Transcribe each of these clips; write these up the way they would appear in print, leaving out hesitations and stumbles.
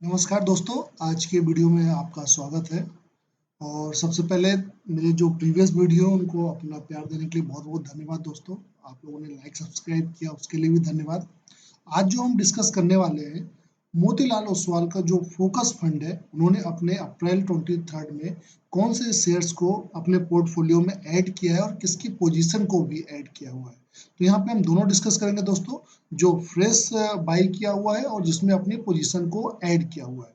नमस्कार दोस्तों, आज के वीडियो में आपका स्वागत है। और सबसे पहले मेरे जो प्रीवियस वीडियो उनको अपना प्यार देने के लिए बहुत-बहुत धन्यवाद दोस्तों। आप लोगों ने लाइक सब्सक्राइब किया उसके लिए भी धन्यवाद। आज जो हम डिस्कस करने वाले हैं, मोतीलाल ओसवाल का जो फोकस फंड है, उन्होंने अपने अप्रैल 23 में कौन से शेयर्स को अपने पोर्टफोलियो में ऐड किया है और किसकी पोजीशन को भी ऐड किया हुआ है। तो यहाँ पे हम दोनों डिस्कस करेंगे दोस्तों, जो फ्रेश बाई किया हुआ है और जिसमें अपनी पोजीशन को ऐड किया हुआ है।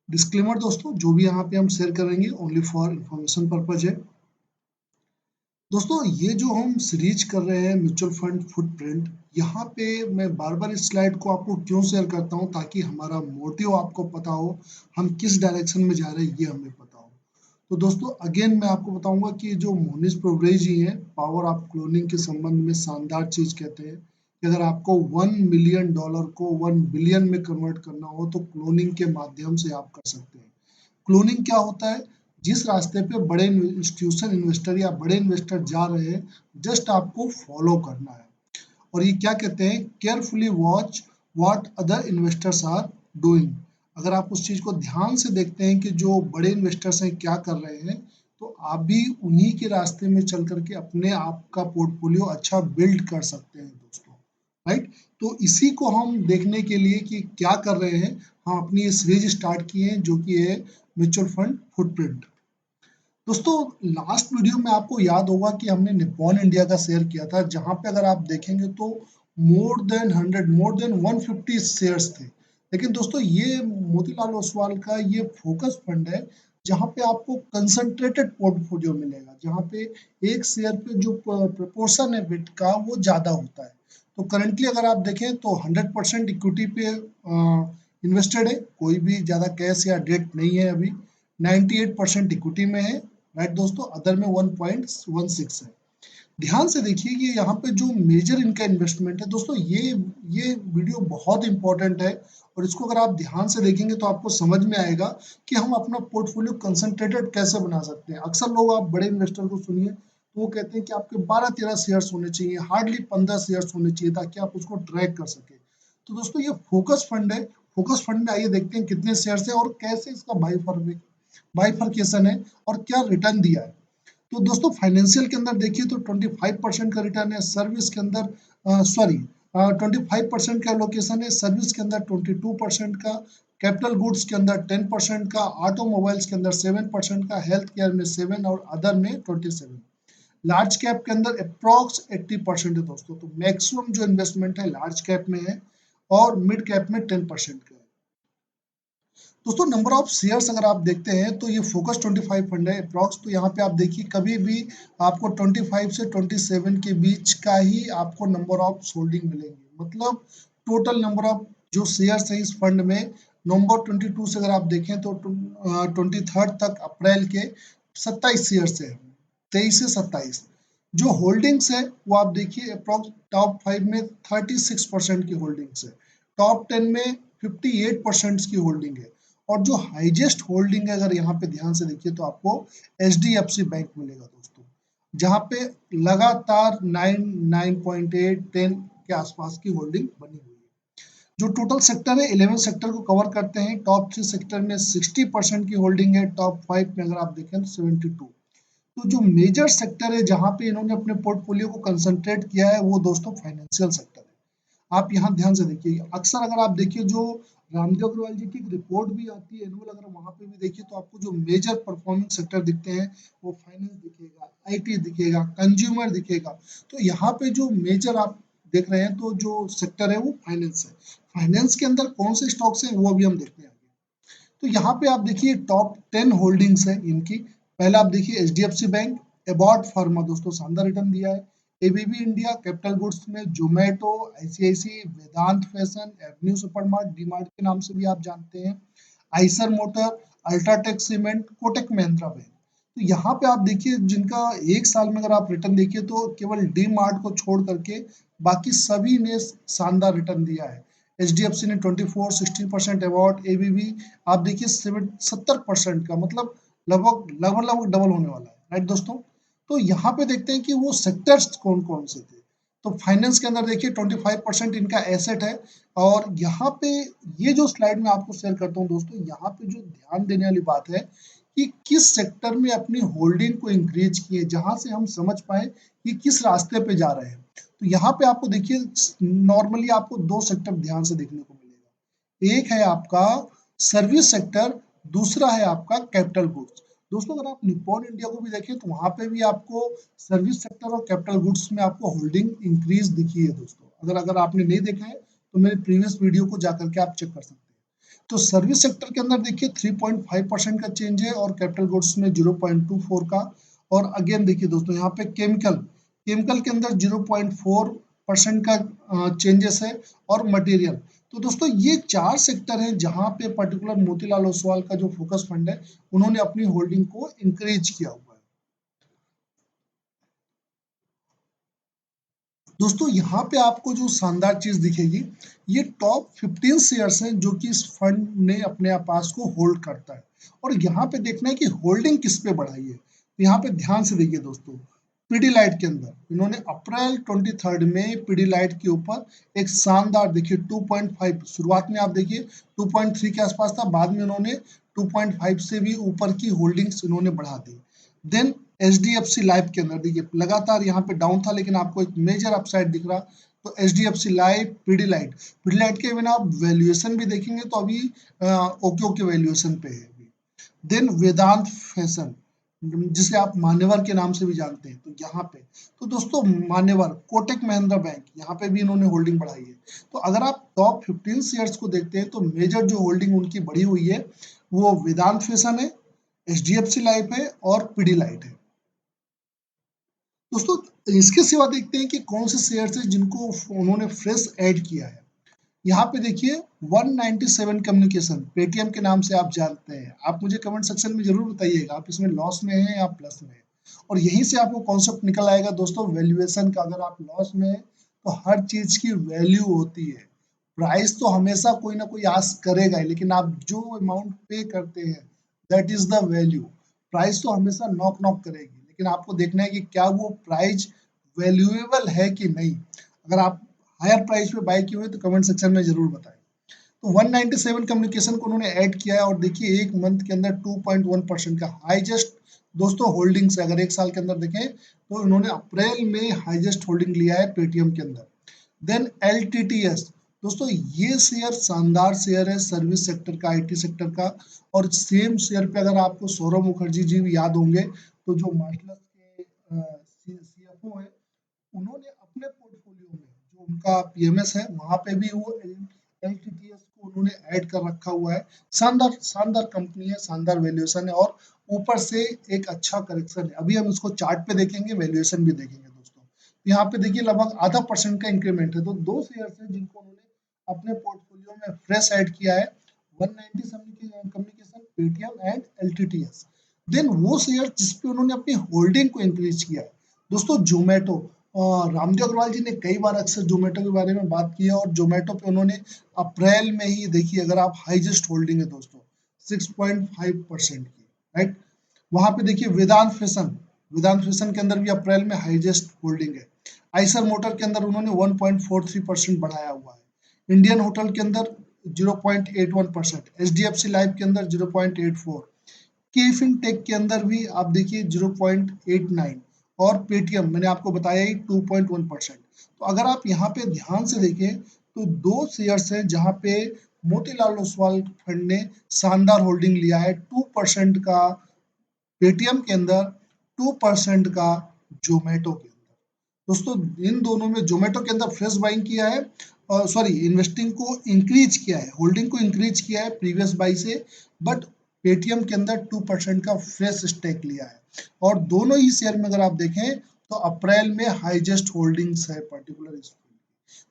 डिस्क्लेमर दोस्तों, जो भी यहाँ पे हम शेयर करेंगे ओनली फॉर इंफॉर्मेशन पर्पज है। दोस्तों, ये जो हम सीरीज कर रहे हैं म्यूचुअल फंड फुटप्रिंट, यहाँ पे मैं बार बार इस स्लाइड को आपको क्यों शेयर करता हूँ, ताकि हमारा मोटिव आपको पता हो, हम किस डायरेक्शन में जा रहे हैं ये हमें पता हो। तो दोस्तों अगेन मैं आपको बताऊंगा कि जो मोनिश प्रोग्रेस जी हैं, पावर ऑफ क्लोनिंग के संबंध में शानदार चीज कहते हैं कि अगर आपको $1 मिलियन को 1 बिलियन में कन्वर्ट करना हो तो क्लोनिंग के माध्यम से आप कर सकते हैं। क्लोनिंग क्या होता है? जिस रास्ते पे बड़े इंस्टीट्यूशन इन्वेस्टर या बड़े इन्वेस्टर जा रहे हैं, जस्ट आपको फॉलो करना है। और ये क्या कहते हैं, carefully watch what other investors are doing. अगर आप उस चीज को ध्यान से देखते हैं कि जो बड़े इन्वेस्टर्स हैं क्या कर रहे हैं, तो आप भी उन्हीं के रास्ते में चल करके अपने आप का पोर्टफोलियो अच्छा बिल्ड कर सकते हैं दोस्तों, राइट। तो इसी को हम देखने के लिए कि क्या कर रहे हैं, हम अपनी ये सीरीज स्टार्ट किए हैं जो कि है म्यूचुअल फंड फुटप्रिंट। दोस्तों, लास्ट वीडियो में आपको याद होगा कि हमने निप्पॉन इंडिया का शेयर किया था, जहां पे अगर आप देखेंगे तो मोर देन 150 शेयर्स थे। लेकिन दोस्तों, ये मोतीलाल ओसवाल का ये फोकस फंड है, जहां पे आपको कंसंट्रेटेड पोर्टफोलियो मिलेगा, जहां पे एक शेयर पे जो प्रपोर्शन है बिट का वो ज्यादा होता है। तो करंटली अगर आप देखें तो 100% इक्विटी पे इन्वेस्टेड है, कोई भी ज्यादा कैश या डेट नहीं है अभी। 98% इक्विटी में है, राइट दोस्तों, अदर में 1.16 है। ध्यान से देखिए कि यहाँ पे जो मेजर इनका इन्वेस्टमेंट है दोस्तों, ये वीडियो बहुत इंपॉर्टेंट है। और इसको अगर आप ध्यान से देखेंगे तो आपको समझ में आएगा कि हम अपना पोर्टफोलियो कंसंट्रेटेड कैसे बना सकते हैं। अक्सर लोग, आप बड़े इन्वेस्टर को सुनिए तो वो कहते हैं कि आपके 12-13 शेयर्स होने चाहिए, हार्डली 15 शेयर्स होने चाहिए, ताकि आप उसको ट्रैक कर सके। तो दोस्तों, ये फोकस फंड है। फोकस फंड में आइए देखते हैं कितने शेयर्स है और कैसे इसका बाइफरकेशन है और क्या रिटर्न दिया है। तो दोस्तों, फाइनेंशियल के अंदर देखिए तो 25% का रिटर्न है, सर्विस के अंदर 25% का एलोकेशन है, सर्विस के अंदर 22% का, कैपिटल गुड्स के अंदर 10% का, ऑटोमोबाइल्स के अंदर 7% का, हेल्थ केयर में 7 और अदर में 27। लार्ज कैप के अंदर अप्रॉक्स 80% है दोस्तों। तो मैक्सिमम जो इन्वेस्टमेंट है लार्ज कैप में है और मिड कैप में 10% का है। दोस्तों, नंबर ऑफ शेयर्स अगर आप देखते हैं तो ये फोकस 25 फंड है अप्रॉक्स। तो यहाँ पे आप देखिए कभी भी आपको 25 से 27 के बीच का ही आपको नंबर ऑफ होल्डिंग मिलेंगे। मतलब टोटल नंबर ऑफ जो शेयर्स है इस फंड में, नवंबर 22 से अगर आप देखें तो 23 तक अप्रैल के 27 शेयर्स है, 23 से 27। जो होल्डिंग्स है वो आप देखिए अप्रॉक्स टॉप 5 में 36% की होल्डिंग्स है, टॉप 10 में 58% की होल्डिंग है। और जो हाईएस्ट होल्डिंग है, अगर यहाँ पे ध्यान से देखिए तो आपको एचडीएफसी बैंक मिलेगा दोस्तों, जहाँ पे लगातार 9.8 10 के आसपास की होल्डिंग बनी हुई है। जो टोटल सेक्टर है 11 सेक्टर को कवर करते हैं। टॉप 3 सेक्टर में 60% की होल्डिंग है, टॉप 5 में अगर आप देखें तो 72। तो जो मेजर सेक्टर है जहाँ पे इन्होंने अपने पोर्टफोलियो को कंसंट्रेट किया है वो दोस्तों फाइनेंशियल सेक्टर है। आप यहाँ ध्यान से देखिए, अक्सर अगर आप देखिए जो रामदेव अग्रवाल जी की एक रिपोर्ट भी आती है एनुअल, अगर वहां पे भी देखिए तो आपको जो मेजर परफॉर्मिंग सेक्टर दिखते हैं वो फाइनेंस दिखेगा, आईटी दिखेगा, कंज्यूमर दिखेगा। तो यहाँ पे जो मेजर आप देख रहे हैं तो जो सेक्टर है वो फाइनेंस है। फाइनेंस के अंदर कौन से स्टॉक्स हैं वो अभी हम देखते हैं आगे। तो यहाँ पे आप देखिए टॉप 10 होल्डिंग्स है इनकी। पहला आप देखिए एचडीएफसी बैंक, एबॉट फार्मा दोस्तों शानदार रिटर्न दिया है, एबीबी इंडिया, कैपिटल गुड्स में जोमेटो, आईसीआईसी, वेदांत फैशन, एवेन्यू सुपरमार्ट, डीमार्ट के नाम से भी आप जानते हैं, Eicher motor, UltraTech cement, Kotak Mahindra bank. तो यहाँ पे आप देखिए जिनका एक साल में अगर आप रिटर्न देखिए तो केवल डी मार्ट को छोड़ करके बाकी सभी ने शानदार रिटर्न दिया है। एच डी एफ सी ने 24 16% अवार्ड, एबीबी आप देखिए 70% का, मतलब लगभग डबल होने वाला है, राइट दोस्तों। तो यहाँ पे देखते हैं कि वो सेक्टर्स कौन कौन से थे। तो फाइनेंस के अंदर देखिए 25% इनका एसेट है। और यहाँ पे ये जो स्लाइड मैं आपको शेयर करता हूँ दोस्तों, यहाँ पे जो ध्यान देने वाली बात है कि किस सेक्टर में अपनी होल्डिंग को इंक्रीज किए, जहां से हम समझ पाए कि किस रास्ते पे जा रहे हैं। तो यहाँ पे आपको देखिए नॉर्मली आपको दो सेक्टर ध्यान से देखने को मिलेगा। एक है आपका सर्विस सेक्टर, दूसरा है आपका कैपिटल गुड्स। दोस्तों अगर आप निप्पॉन इंडिया को भी देखें तो वहां पे भी आपको सर्विस सेक्टर और कैपिटल गुड्स में आपको होल्डिंग इंक्रीज दिखी है दोस्तों। अगर अगर आपने नहीं देखा है तो मेरे प्रीवियस वीडियो को जाकर के आप चेक कर सकते हैं। तो सर्विस सेक्टर के अंदर देखिए 3.5% का चेंज है और कैपिटल गुड्स में 0.24 का। और अगेन देखिए दोस्तों यहाँ पे केमिकल केमिकल के अंदर 0.4% का चेंजेस है। और मटेरियल। तो दोस्तों ये चार सेक्टर हैं जहां पे पर्टिकुलर मोतीलाल ओसवाल का जो फोकस फंड है उन्होंने अपनी होल्डिंग को इंक्रीज किया हुआ है। दोस्तों यहाँ पे आपको जो शानदार चीज दिखेगी, ये टॉप 15 शेयर्स हैं जो कि इस फंड ने अपने पास को होल्ड करता है। और यहाँ पे देखना है कि होल्डिंग किस पे बढ़ाई है। तो यहाँ पे ध्यान से देखिए दोस्तों, पीडीलाइट के अंदर इन्होंने अप्रैल 23 में पीडीलाइट के ऊपर एक शानदार देखिए 2.5, शुरुआत में आप देखिए 2.3 के आसपास था, बाद में उन्होंने 2.5 से भी ऊपर की होल्डिंग्स इन्होंने बढ़ा दी। देन एचडीएफसी लाइफ के अंदर देखिए लगातार यहाँ पे डाउन था, लेकिन आपको एक मेजर अपसाइड दिख रहा। तो एचडीएफसी लाइफ, पीडीलाइट के बिना आप वैल्यूएशन भी देखेंगे तो अभी ओके ओके वैल्यूएशन पे है अभी। देन वेदांत फैशन, जिसे आप मान्यवर के नाम से भी जानते हैं, तो यहाँ पे तो दोस्तों मान्यवर, कोटक महिंद्रा बैंक, यहाँ पे भी इन्होंने होल्डिंग बढ़ाई है। तो अगर आप टॉप 15 शेयर्स को देखते हैं तो मेजर जो होल्डिंग उनकी बढ़ी हुई है वो वेदांत फैशन है, एचडीएफसी लाइफ है और पीडीलाइट है। दोस्तों इसके सिवा देखते हैं कि कौन से शेयर्स हैं जिनको उन्होंने फ्रेश ऐड किया है। यहाँ पे देखिए 197 कम्युनिकेशन, पेटीएम के नाम से आप जानते हैं। आप मुझे कमेंट सेक्शन में जरूर बताइएगा आप इसमें लॉस में हैं या प्लस में हैं। और यहीं से आपको कॉन्सेप्ट निकल आएगा दोस्तों वैल्यूएशन का। अगर आप लॉस में हैं तो हर चीज की वैल्यू होती है। प्राइस तो हमेशा कोई ना कोई आस्क करेगा ही, लेकिन आप जो अमाउंट पे करते हैं that is the value. Price तो हमेशा नॉक नॉक करेगी, लेकिन आपको देखना है कि क्या वो प्राइस वैल्यूएबल है कि नहीं। अगर आप हायर प्राइस पे बाय किए हुए तो कमेंट सेक्शन में जरूर बताएं। तो 197 कम्युनिकेशन को उन्होंने ऐड किया है और देखिए एक मंथ के अंदर 2.1% का हाईएस्ट दोस्तों होल्डिंग से, अगर एक साल के अंदर देखें तो उन्होंने अप्रैल में हाईएस्ट होल्डिंग लिया है पेटीएम के अंदर। देन एलटीटीएस, दोस्तों ये शेयर शानदार शेयर है सर्विस सेक्टर का, आईटी सेक्टर का। और सेम शेयर पे अगर आपको सौरभ मुखर्जी जी भी याद होंगे, तो जो मार्शल के सीएफओ है, उन्होंने अपने पोर्टफोलियो में जो उनका पीएमएस है वहां पे भी वो एलटीटीएस को उन्होंने ऐड कर रखा हुआ है। शानदार शानदार कंपनी है, शानदार वैल्यूएशन है और ऊपर से एक अच्छा करेक्शन है। अभी हम इसको चार्ट पे देखेंगे, वैल्यूएशन भी देखेंगे दोस्तों। यहाँ पे देखिए लगभग आधा परसेंट का इंक्रीमेंट है। तो दो शेयर्स है जिनको उन्होंने अपने पोर्टफोलियो में फ्रेश ऐड किया है, 197 communication, Paytm and LTTS. Then वो शेयर जिसपे उन्होंने अपनी होल्डिंग को इंक्रीज किया है दोस्तों, जोमेटो। रामदेव अग्रवाल जी ने कई बार अक्सर जोमेटो के बारे में बात की है और जोमेटो पे उन्होंने अप्रैल में ही देखिए, अगर आप हाईएस्ट होल्डिंग है दोस्तों 6.5% की, राइट। वहां पे देखिए वेदांत फैशन के अंदर भी अप्रैल में हाईएस्ट होल्डिंग है। आइसर मोटर के अंदर उन्होंने 1.43% बढ़ाया हुआ है। इंडियन होटल के अंदर 0.81%, एचडीएफसी लाइफ के अंदर 0.84, के फिनटेक के अंदर भी आप देखिए 0.89 और पेटीएम मैंने आपको बताया ही 2.1%। तो अगर आप यहाँ पे ध्यान से देखें तो दो शेयर्स हैं जहाँ पे मोतीलाल ओसवाल फंड ने शानदार होल्डिंग लिया है, 2% का पेटीएम के अंदर, 2% का जोमेटो के अंदर। दोस्तों इन दोनों में जोमेटो के अंदर फ्रेश बाइंग किया है, सॉरी इन्वेस्टिंग को इंक्रीज किया है, होल्डिंग को इंक्रीज किया है प्रीवियस बाई से। बट पेटीएम के अंदर 2% का फ्रेश स्टेक लिया है। और दोनों ही शेयर में अगर आप देखें तो अप्रैल में हाईएस्ट होल्डिंग्स है पर्टिकुलर इस।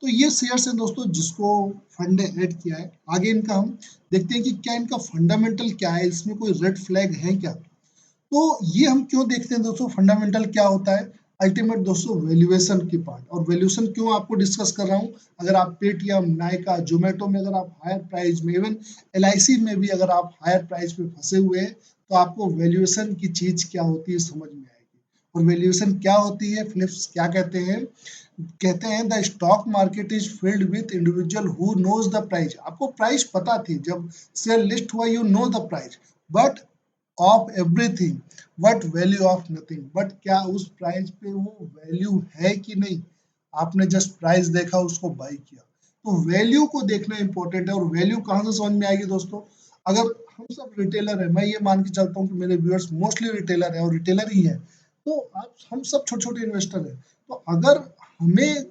तो ये शेयर्स हैं दोस्तों जिसको फंड ने ऐड किया है। आगे इनका हम देखते हैं कि क्या इनका फंडामेंटल क्या है, इसमें कोई रेड फ्लैग है क्या। तो ये हम क्यों देखते हैं दोस्तों, फंडामेंटल क्या होता है अल्टीमेट दोस्तों, वैल्यूएशन की पार्ट। और वैल्यूएशन क्यों आपको डिस्कस कर रहा हूँ, अगर आप पेटीएम, नायका, जोमेटो में अगर आप हायर प्राइस में, इवन एलआईसी में भी अगर आप हायर प्राइस पे फंसे हुए हैं तो आपको वैल्यूएशन की चीज क्या होती है समझ में आएगी। और वैल्यूएशन क्या होती है, फिलिप्स क्या कहते हैं, the stock market is filled with individual who knows the price. आपको प्राइस पता थी, जब शेयर लिस्ट हुआ you know the price but of everything but value of nothing. But क्या उस प्राइस पे वो वैल्यू है कि नहीं, आपने जस्ट प्राइस देखा उसको बाई किया। तो वैल्यू को देखना इंपॉर्टेंट है। और वैल्यू कहाँ से समझ में आएगी दोस्तों, अगर हम सब रिटेलर है, मैं ये मान के चलता हूँ कि मेरे व्यूअर्स मोस्टली रिटेलर है और रिटेलर ही है, तो आप हम सब छोटे छोटे इन्वेस्टर है। तो अगर हमें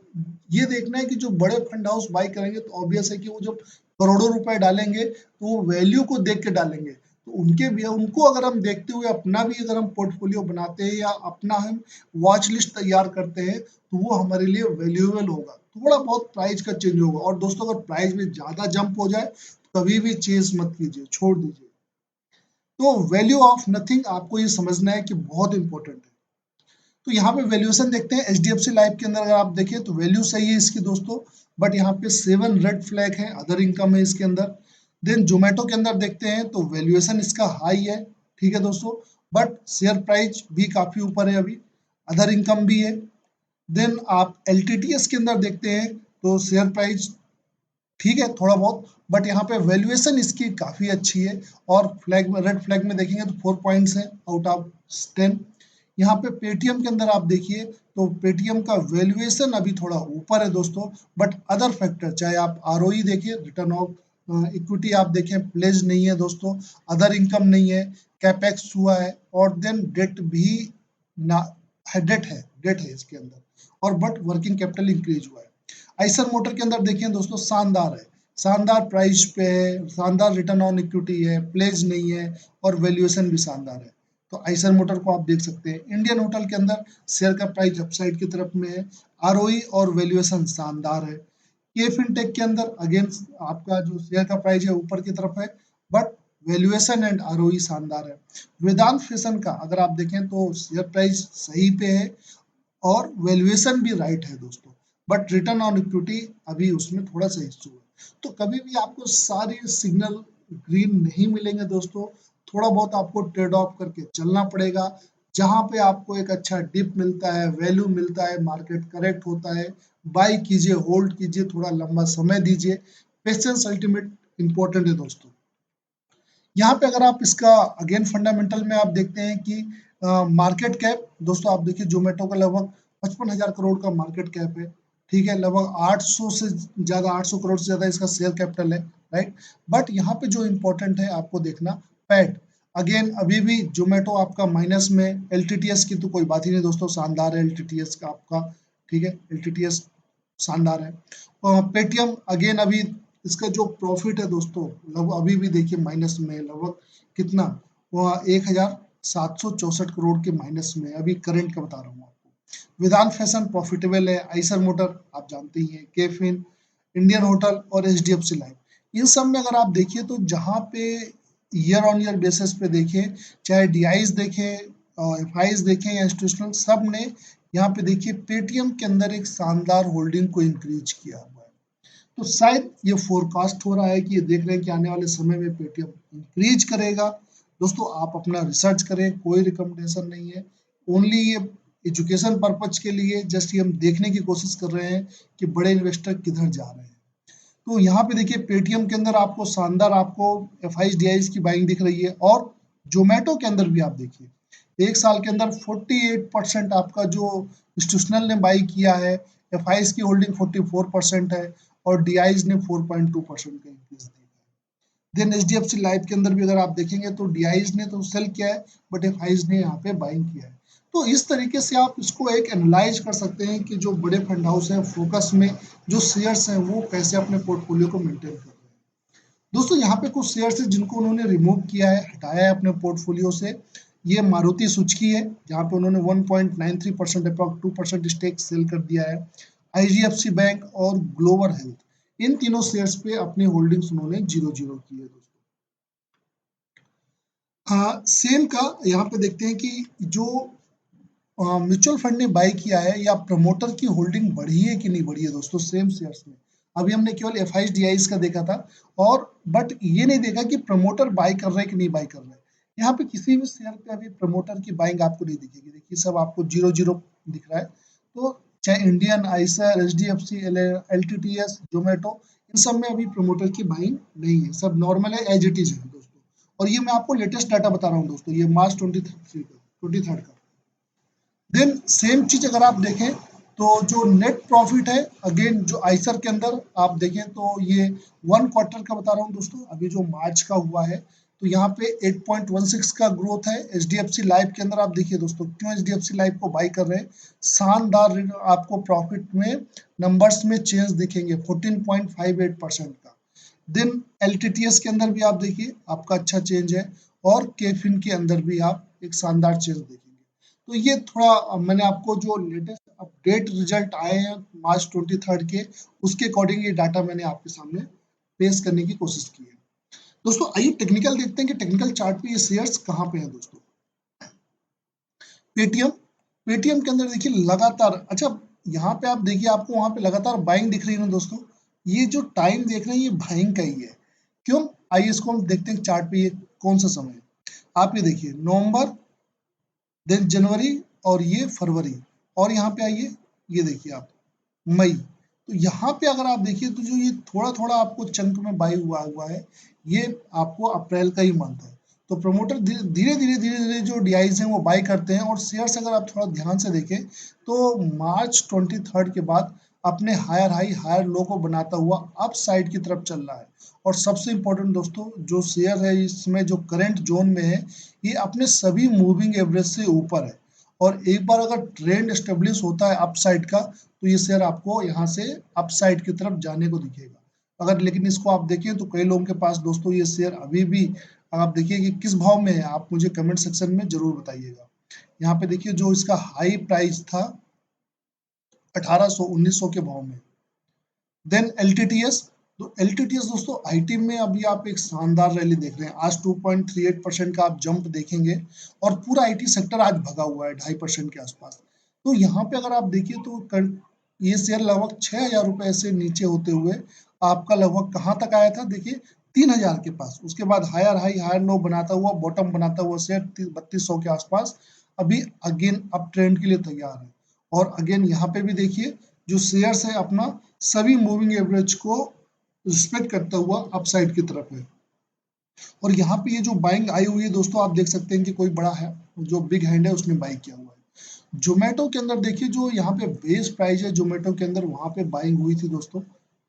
ये देखना है कि जो बड़े फंड हाउस बाई करेंगे तो ऑब्वियस है कि वो जो करोड़ों रुपए डालेंगे तो वो वैल्यू को देख के डालेंगे। तो उनके भी उनको अगर हम देखते हुए अपना भी अगर हम पोर्टफोलियो बनाते हैं या अपना हम वॉच लिस्ट तैयार करते हैं तो वो हमारे लिए वैल्यूएबल होगा। थोड़ा बहुत प्राइस का चेंज होगा। और दोस्तों अगर प्राइस में ज्यादा जंप हो जाए तो कभी भी चेंज मत कीजिए, छोड़ दीजिए। तो वैल्यू ऑफ नथिंग आपको ये समझना है कि बहुत इंपॉर्टेंट है। तो यहाँ पे वैल्यूएशन देखते हैं। एचडीएफसी लाइफ के अंदर अगर आप देखें तो वैल्यू सही है इसकी दोस्तों, बट यहाँ पे 7 रेड फ्लैग है, अदर इनकम है इसके अंदर। देन जोमेटो के अंदर देखते हैं तो वैल्यूएशन इसका हाई है, ठीक है दोस्तों, बट शेयर प्राइस भी काफी ऊपर है अभी, अदर इनकम भी है। देन आप एलटीटीएस के अंदर देखते हैं तो शेयर प्राइस ठीक है थोड़ा बहुत, बट यहाँ पे वैल्यूएशन इसकी काफी अच्छी है। और फ्लैग में, रेड फ्लैग में देखेंगे तो 4 पॉइंट्स है आउट ऑफ 10। यहाँ पे पेटीएम के अंदर आप देखिए तो पेटीएम का वैल्यूएशन अभी थोड़ा ऊपर है दोस्तों, बट अदर फैक्टर चाहे आप आरओई देखिए, रिटर्न ऑफ इक्विटी आप देखें, प्लेज नहीं है दोस्तों, अदर इनकम नहीं है, कैपेक्स हुआ है, और देन डेट भी ना है, डेट है इसके अंदर, और बट वर्किंग कैपिटल इंक्रीज हुआ है। आइसर मोटर के अंदर देखिए दोस्तों, शानदार है, शानदार प्राइस पे है, शानदार रिटर्न ऑन इक्विटी है, प्लेज नहीं है, और वैल्यूएशन भी शानदार है। तो आइसर मोटर को आप देख सकते हैं। इंडियन होटल के अंदर शेयर का प्राइस अपसाइड की तरफ में है, आरओई और वैल्यूएशन शानदार है। के फिनटेक के अंदर अगेन आपका जो शेयर का प्राइस है ऊपर की तरफ है, बट वैल्यूएशन एंड आरओई शानदार है। वेदांत फैशन का अगर आप देखें तो शेयर प्राइस सही पे है और वैल्यूएशन भी राइट है दोस्तों, बट रिटर्न ऑन इक्विटी अभी उसमें थोड़ा सा इश्यू है। तो कभी भी आपको सारे सिग्नल ग्रीन नहीं मिलेंगे दोस्तों, थोड़ा बहुत आपको ट्रेड ऑफ करके चलना पड़ेगा। जहां पे आपको एक अच्छा डिप मिलता है, वैल्यू मिलता है, मार्केट करेक्ट होता है, बाई कीजिए, होल्ड कीजिए, थोड़ा लंबा समय दीजिए। पेशेंस अल्टीमेट इंपॉर्टेंट है दोस्तों। यहाँ पे अगर आप इसका अगेन फंडामेंटल में आप देखते हैं कि मार्केट कैप दोस्तों, आप देखिए जोमेटो का लगभग 55,000 करोड़ का मार्केट कैप है, ठीक है, लगभग 800 से ज्यादा, 800 करोड़ से ज्यादा इसका शेयर कैपिटल है, राइट। बट यहाँ पे जो इम्पोर्टेंट है आपको देखना, पैट अगेन अभी भी जोमेटो आपका माइनस में। एलटीटीएस की तो कोई बात ही नहीं दोस्तों, शानदार है एलटीटीएस का आपका, ठीक है, एलटीटीएस शानदार है। पेटीएम अगेन अभी इसका जो प्रॉफिट है दोस्तों, लगभग अभी भी देखिए माइनस में है, लगभग कितना, वह 1,764 करोड़ के माइनस में, अभी करंट का बता रहा हूँ आपको। वेदांत फैशन प्रॉफिटेबल है, आइसर मोटर आप जानते ही हैं, केफिन, इंडियन होटल और एचडीएफसी लाइफ, इन सब में अगर आप देखिए तो जहाँ पे ईयर ऑन ईयर बेसिस पे देखें, चाहे डीआईज देखें, एफआईज देखें या इंस्टीट्यूशनल, सब ने यहाँ पे देखिए पेटीएम के अंदर एक शानदार होल्डिंग को इंक्रीज किया हुआ है। तो शायद ये फोरकास्ट हो रहा है कि ये देख रहे हैं कि आने वाले समय में पेटीएम इंक्रीज करेगा। दोस्तों आप अपना रिसर्च करें, कोई रिकमेंडेशन नहीं है, ओनली ये एजुकेशन पर्पज के लिए जस्ट ये हम देखने की कोशिश कर रहे हैं कि बड़े इन्वेस्टर किधर जा रहे हैं। तो यहाँ पे देखिए पेटीएम के अंदर आपको शानदार, आपको एफआईज डीआईज की बाइंग दिख रही है, और जोमेटो के अंदर भी आप देखिए एक साल के अंदर 48% आपका जो इंस्टीट्यूशनल ने बाई किया है, एफआईज की होल्डिंग 44% है, और डीआईज ने 4.2% का इंक्रीज दिया है। देन एचडीएफसी लाइफ के अंदर भी अगर आप देखेंगे तो डीआईज ने तो सेल किया है, बट एफआईज ने यहाँ पे बाइंग किया है। तो इस तरीके से आप इसको एक एनालाइज कर सकते हैं कि जो बड़े फंड हाउस हैं फोकस में जो शेयर्स हैं वो कैसे अपने पोर्टफोलियो को मेंटेन कर रहे हैं। दोस्तों यहाँ पे कुछ शेयर्स हैं जिनको उन्होंने रिमूव किया है, हटाया है अपने पोर्टफोलियो से। ये मारुति सुजुकी है, जहाँ पे उन्होंने 1.93% अप्रॉक्स 2% स्टेक सेल कर दिया है। आईजीएफसी बैंक और ग्लोबल हेल्थ, इन तीनों शेयर्स पे अपनी होल्डिंग्स उन्होंने 0 की है दोस्तों। सेल का यहाँ पे देखते हैं कि जो म्यूचुअल फंड ने बाय किया है या प्रमोटर की होल्डिंग बढ़ी है कि नहीं बढ़ी है दोस्तों सेम शेयर्स में। अभी हमने केवल एफआईज डीआईज का देखा था, और बट ये नहीं देखा कि प्रमोटर बाय कर रहे हैं कि नहीं बाय कर रहे हैं। यहाँ पे किसी भी शेयर पे अभी प्रमोटर की बाइंग आपको नहीं दिखेगी। देखिए सब आपको 0-0 दिख रहा है। तो चाहे Indian, Eicher, HDFC, LTTS, Zomato, इन सब में अभी प्रमोटर की बाइंग नहीं है। सब नॉर्मल है, एज इट इज है दोस्तों। और ये मैं आपको लेटेस्ट डाटा बता रहा हूँ दोस्तों, ये मार्च 23 का। देन सेम चीज अगर आप देखें तो जो नेट प्रॉफिट है, अगेन जो आइसर के अंदर आप देखें तो ये 1 क्वार्टर का बता रहा हूँ दोस्तों, अभी जो मार्च का हुआ है तो यहाँ पे 8.16 का ग्रोथ है। एचडीएफसी लाइफ के अंदर आप देखिए दोस्तों, क्यों एचडीएफसी लाइफ को बाई कर रहे हैं, शानदार आपको प्रॉफिट में नंबर्स में चेंज दिखेंगे 14.58% का। देन एलटीटीएस के अंदर भी आप देखिए आपका अच्छा चेंज है, और केफिन के अंदर भी आप एक शानदार चेंज देखेंगे। तो ये थोड़ा मैंने आपको जो लेटेस्ट अपडेट रिजल्ट आए हैं मार्च 23 के, उसके अकॉर्डिंग ये डाटा मैंने आपके सामने पेश करने की कोशिश की है। दोस्तों आइए टेक्निकल देखते हैं कि टेक्निकल चार्ट पे ये शेयर्स कहाँ पे हैं दोस्तों। पेटीएम, पेटीएम के अंदर देखिए लगातार, अच्छा यहाँ पे आप देखिए आपको वहां पे लगातार बाइंग दिख रही है ना दोस्तों। ये जो टाइम देख रहे हैं ये बाइंग का ही है। क्यों, आइए इसको हम देखते हैं चार्ट पे ये कौन सा समय है। आप ये देखिए नवंबर, देन जनवरी, और ये फरवरी, और यहाँ पे आइए ये देखिए आप मई। तो यहाँ पे अगर आप देखिए तो जो ये थोड़ा थोड़ा आपको चंक में बाई हुआ हुआ है, ये आपको अप्रैल का ही मंथ है। तो प्रमोटर धीरे धीरे जो डीआईज हैं वो बाई करते हैं, और शेयर्स अगर आप थोड़ा ध्यान से देखें तो मार्च 23 के बाद अपने हायर हाई हायर लो को बनाता हुआ अप साइड की तरफ चल रहा है। और सबसे इम्पोर्टेंट दोस्तों, जो शेयर है इसमें जो करंट जोन में है, ये अपने सभी मूविंग एवरेज से ऊपर है। और एक बार अगर ट्रेंड स्टेब्लिश होता है अपसाइड का, तो ये शेयर आपको यहाँ से अपसाइड की तरफ जाने को दिखेगा। अगर लेकिन इसको आप देखें तो कई लोगों के पास दोस्तों ये शेयर अभी भी, आप देखिए कि किस भाव में है, आप मुझे कमेंट सेक्शन में जरूर बताइएगा। यहाँ पे देखिए जो इसका हाई प्राइस था 1800 1900 के भाव में। देन एलटीटीएस, तो एलटीटीएस दोस्तों आईटी में अभी आप एक शानदार रैली देख रहे हैं। आज 2.38% का आप जंप देखेंगे, और पूरा आईटी सेक्टर आज भगा हुआ है 2.5% के आसपास। तो यहाँ पे अगर आप देखिए तो ये शेयर लगभग 6,000 रुपए से नीचे होते हुए आपका लगभग कहाँ तक आया था, देखिए 3,000 के पास। उसके बाद हायर हाई हायर लो बनाता हुआ, बॉटम बनाता हुआ शेयर 3200 के आसपास अभी अगेन अप ट्रेंड के लिए तैयार है। और अगेन यहाँ पे भी देखिए जो शेयर्स है अपना सभी मूविंग एवरेज को रिस्पेक्ट करता हुआ अपसाइड की तरफ है। और यहाँ पे ये जो बाइंग आई हुई है दोस्तों, आप देख सकते हैं कि कोई बड़ा है जो बिग हैंड है उसने बाई किया हुआ है। जोमेटो के अंदर देखिए जो यहाँ पे बेस प्राइस है जोमेटो के अंदर, वहां पे बाइंग हुई थी दोस्तों,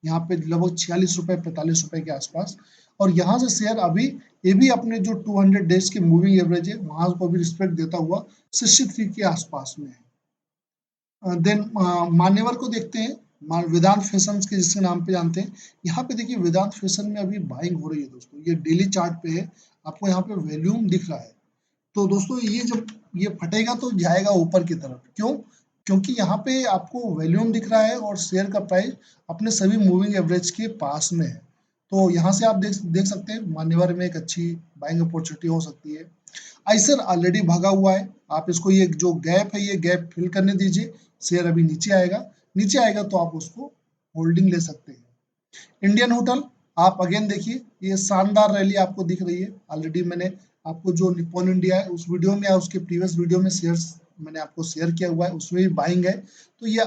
यहाँ पे लगभग 46 रुपए 45 रुपए के आसपास। और यहाँ से शेयर अभी ये भी अपने जो 200 डेज के मूविंग एवरेज है वहां को भी रिस्पेक्ट देता हुआ 63 के आसपास में है। देन मान्यवर को देखते हैं, वेदांत फैशंस के जिसके नाम पे जानते हैं। यहाँ पे देखिए वेदांत फैशन में अभी बाइंग हो रही है दोस्तों, ये डेली चार्ट पे है, आपको यहाँ पे वॉल्यूम दिख रहा है। तो दोस्तों ये जब ये फटेगा तो जाएगा ऊपर की तरफ। क्यों, क्योंकि यहाँ पे आपको वॉल्यूम दिख रहा है और शेयर का प्राइस अपने सभी मूविंग एवरेज के पास में है। तो यहाँ से आप देख सकते हैं मान्यवर में एक अच्छी बाइंग अपॉर्चुनिटी हो सकती है। आइसर ऑलरेडी भागा हुआ है, आप इसको ये जो गैप है ये गैप फिल करने दीजिए, शेयर अभी नीचे आएगा। नीचे आएगा तो आप उसको होल्डिंग ले सकते हैं। इंडियन होटल, आप अगेन देखिए ये शानदार रैली आपको दिख रही है। ऑलरेडी मैंने आपको जो निप्पॉन इंडिया है उस वीडियो में या उसके प्रीवियस वीडियो में शेयर्स मैंने आपको शेयर किया हुआ है, उसमें भी बाइंग है। तो ये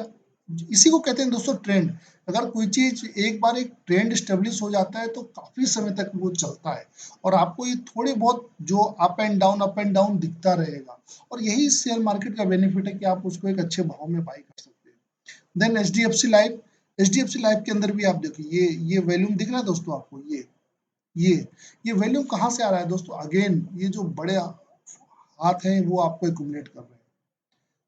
इसी को कहते हैं दोस्तों ट्रेंड। अगर कोई चीज एक बार एक ट्रेंड स्टेब्लिश हो जाता है तो काफी समय तक वो चलता है, और आपको ये थोड़े बहुत जो अप एंड डाउन दिखता रहेगा। और यही शेयर मार्केट का बेनिफिट है कि आप उसको एक अच्छे भाव में बाई कर सकते हैं। Then HDFC Life, HDFC Life के अंदर भी आप देखिए ये वॉल्यूम दिख रहा है दोस्तों आपको, ये ये वॉल्यूम कहाँ से आ रहा है दोस्तों, अगेन ये जो बड़े हाथ हैं वो आपको एकुमुलेट कर रहे हैं।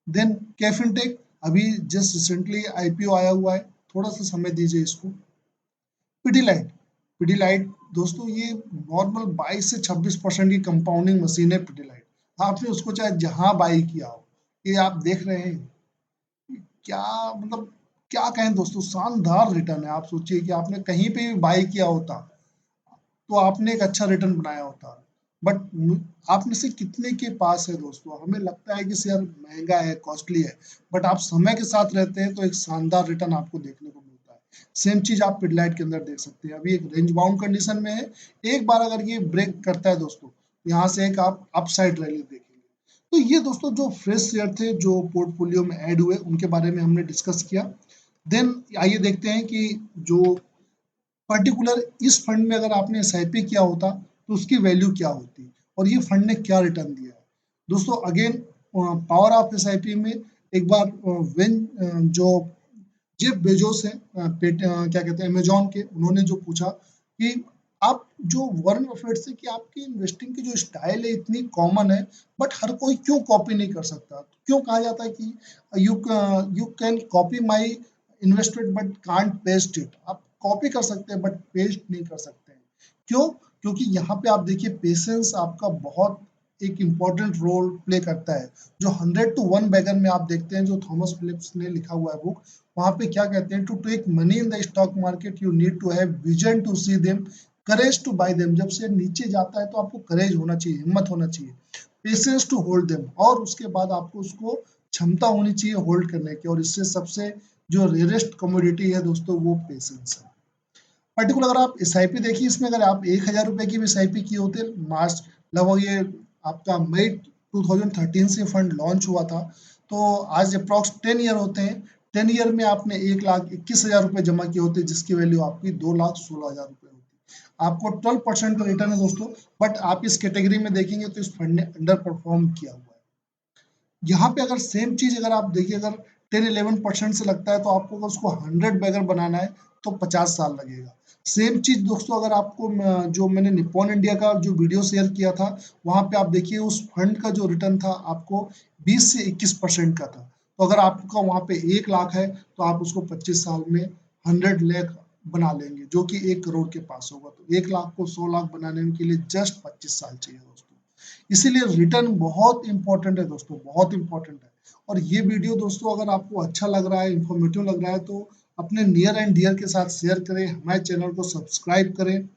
देन कैफिनटेक, अभी जस्ट रिसेंटली आईपीओ आया हुआ है, थोड़ा सा समय दीजिए इसको। पिडीलाइट, पिडीलाइट दोस्तों ये नॉर्मल 22 से 26% की कंपाउंडिंग मशीन है पिडीलाइट। आपने उसको चाहे जहां बाई किया हो, ये आप देख रहे हैं क्या, मतलब क्या कहें दोस्तों, शानदार रिटर्न है। आप सोचिए कि आपने कहीं पे भी बाई किया होता तो आपने एक अच्छा रिटर्न बनाया होता। बट आप में से कितने के पास है दोस्तों, हमें लगता है कि शेयर महंगा है, कॉस्टली है, बट आप समय के साथ रहते हैं तो एक शानदार रिटर्न आपको देखने को मिलता है। सेम चीज आप पिडलाइट के अंदर देख सकते हैं, अभी एक रेंज बाउंड कंडीशन में है। एक बार अगर ये ब्रेक करता है दोस्तों, यहाँ से एक आप अपसाइड रैली देखेंगे। तो ये दोस्तों जो फ्रेश शेयर थे जो पोर्टफोलियो में ऐड हुए उनके बारे में हमने डिस्कस किया। देन आइए देखते हैं कि जो पर्टिकुलर इस फंड में अगर आपने एसआईपी किया होता तो उसकी वैल्यू क्या होती और ये फंड ने क्या रिटर्न दिया है। दोस्तों अगेन पावर ऑफ एसआईपी में एक बार जो जेफ बेजोस है क्या कहते हैं अमेजोन के, उन्होंने जो पूछा कि आप जो वॉरेन बफेट से कि आपकी इन्वेस्टिंग की जो स्टाइल है इतनी कॉमन है बट हर कोई क्यों कॉपी नहीं कर सकता, क्यों कहा जाता है कि you you can copy my investment but can't paste it. आप कॉपी कर सकते हैं बट पेस्ट नहीं कर सकते हैं। क्यों? क्योंकि यहाँ पे आप देखिए पेशेंस आपका बहुत एक इम्पॉर्टेंट रोल प्ले करता है। जो 100 to 1 बैगर में आप देखते हैं जो थॉमस फिलिप्स ने लिखा हुआ है बुक, वहाँ पे क्या कहते हैं, to take money in the stock market you need to have vision to see them, courage to buy them. जब शेयर नीचे जाता है तो आपको करेज होना चाहिए, हिम्मत होना चाहिए, पेशेंस टू होल्ड देम, और उसके बाद आपको उसको क्षमता होनी चाहिए होल्ड करने की। और इससे सबसे जो रेयरेस्ट कमोडिटी है दोस्तों वो पेशेंस है। पर्टिकुलर अगर आप एसआईपी देखिए, इसमें अगर आप 1,000 रुपए की भी एसआईपी की होते मार्च लगभग ये आपका मई 2013 से फंड लॉन्च हुआ था, तो आज अप्रॉक्स 10 ईयर होते हैं। 10 ईयर में आपने 1,21,000 रुपए जमा किए होते जिसकी वैल्यू आपकी 2,16,000 रुपए होती। आपको 12% का रिटर्न है दोस्तों, बट आप इस कैटेगरी में देखेंगे तो इस फंड ने अंडर परफॉर्म किया हुआ है। यहाँ पे अगर सेम चीज अगर आप देखिए, अगर 10-11% से लगता है तो आपको अगर उसको 100 बैगर बनाना है तो 50 साल लगेगा। सेम चीज दोस्तों अगर आपको जो मैंने निप्पॉन इंडिया का जो वीडियो शेयर किया था वहां पे आप देखिए उस फंड का जो रिटर्न था आपको 20 से 21% का था। तो अगर आपका वहां पे 1 लाख है तो आप उसको 25 साल में 100 लाख बना लेंगे जो कि 1 करोड़ के पास होगा। तो 1 लाख को 100 लाख बनाने के लिए जस्ट 25 साल चाहिए दोस्तों। इसीलिए रिटर्न बहुत इंपॉर्टेंट है दोस्तों, बहुत इंपॉर्टेंट है। और ये वीडियो दोस्तों अगर आपको अच्छा लग रहा है, इंफॉर्मेटिव लग रहा है तो अपने नियर एंड डियर के साथ शेयर करें, हमारे चैनल को सब्सक्राइब करें।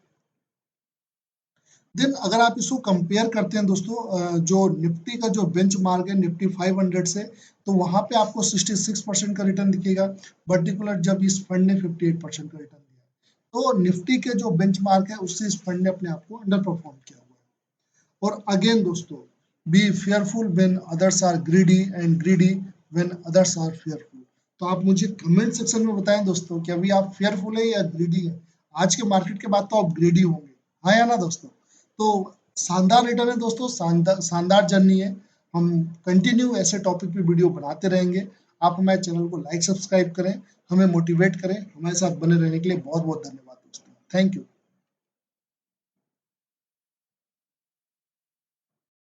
देन अगर आप इसको कंपेयर करते हैं दोस्तों जो निफ्टी का जो बेंचमार्क है निफ्टी 500 से, तो वहां पे आपको 66% का रिटर्न दिखेगा, पर्टिकुलर जब इस फंड ने 58% का रिटर्न दिया। तो निफ्टी के जो बेंचमार्क है उससे इस फंड ने अपने आप को अंडर परफॉर्म किया हुआ है। और अगेन दोस्तों, be fearful when others are greedy and greedy when others are fearful. तो आप मुझे कमेंट सेक्शन में बताएं दोस्तों कि अभी आप फेयरफुल है या ग्रीडी है। आज के मार्केट के बाद तो आप ग्रीडी होंगे, हाँ या ना दोस्तों। तो शानदार रिटर्न है दोस्तों, शानदार शानदार जर्नी है। हम कंटिन्यू ऐसे टॉपिक पे वीडियो बनाते रहेंगे। आप हमारे चैनल को लाइक सब्सक्राइब करें, हमें मोटिवेट करें। हमारे साथ बने रहने के लिए बहुत बहुत धन्यवाद दोस्तों, थैंक यू।